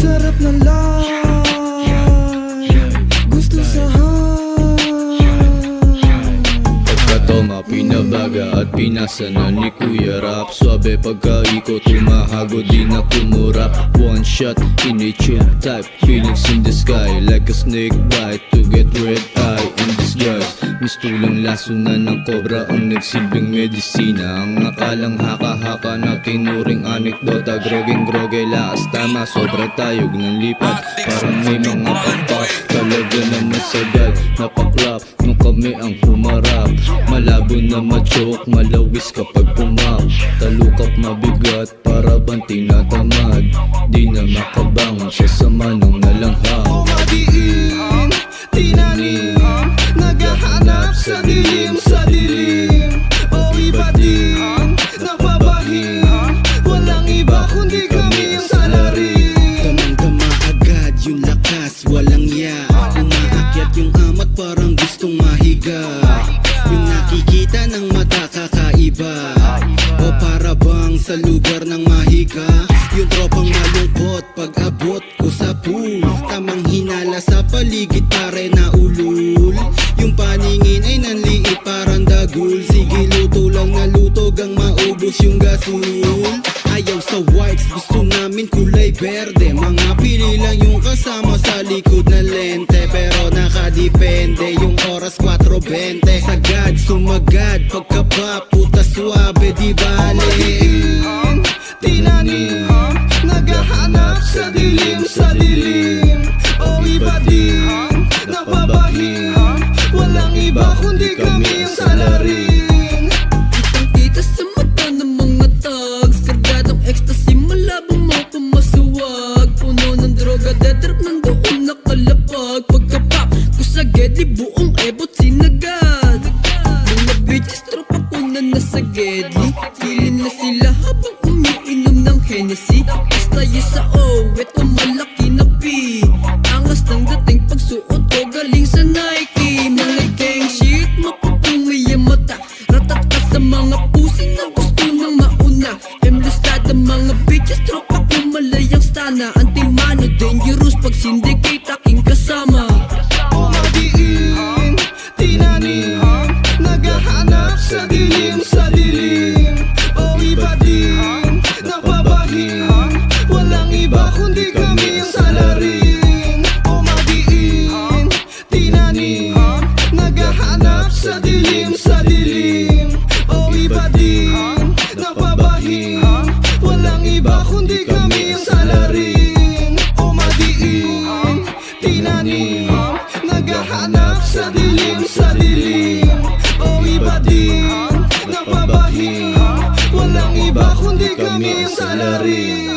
sarap na life, gusto sa Toma, pinabaga at pinasa na ni Kuya Rap. Swabe pagkaikot, tumahago di na kumurap. One shot in a tube type, feelings in the sky, like a snake bite to get red eye in disguise. Mistulang laso na ng kobra ang nagsilbing medisina. Ang nakalang haka-haka na tinuring anekdota. Grogeng-groge, lakas tama, sobra tayog ng lipat. Parang may mga pampak, talaga na masagad. Napaklap nung kami ang humarap. Malabo na ma-joke, malawis kapag pumak. Talukap mabigat, para bang tinatamad. Di na makabangon sa sama ng nalanghang. Umadiin, tinanim, naghahanap sa dilim, sa dilim. O iba din, napabahing, walang iba kundi kami ang salarin. Damang-dama agad yung lakas, walang ya. Umaakyat yung amat parang gustong mahiga. Yung nakikita ng mata kakaiba, o para bang sa lugar ng mahiga. Yung tropang malungkot pag abot ko sa pool. Tamang hinala sa paligid pare na ulul. Yung paningin ay nanliit parang dagul. Sige luto lang na luto gang maubos yung gasol. Ayaw sa whites, gusto namin kulay berde. Mga pili lang yung kasama sa likod ng lente. Pero nakadepende yung oras 4:20. Sagad, sumagad, pagkapa, puta suabe, di bale. Umadiin, tinanim, naghahanap sa dilim, sa dilim. O iba din, napabahing, walang iba kundi kami ang salarin. Kitang-kita sa mata ng mga thugs, kargadong ecstasy, malabong mo pumasuwag. Puno ng droga, detrap nandoon nakalapag. Pagka-pop ko sa gedli, buong ebot sinagad. Mga bitches, tropa ko na nasa gedli. Kilin na sila habang umiinom ng Hennessy. Basta yung sa O, eto malaki na P. Angas ng dating pagsuot ko galing sa Nike. Mga gang shit, mapupungi ang mata. Ratat ka sa mga pusi na gusto nang mauna. Emlustad ang mga bitches, tropa ko malayang stana. Antimano, dangerous pag syndicate aking kasama. Umadiin, tinanim, naghahanap sa dilim, sa dilim. O iba din, napabahing, walang iba kundi kami ang salarin. Umadiin, tinanim, naghahanap sa dilim, sa dilim. O iba din, napabahing, walang iba kundi kami ang salarin. Umadiin, tinanim, naghahanap sa dilim, sa dilim. O iba din, napabahing, walang iba kundi kami ang salarin.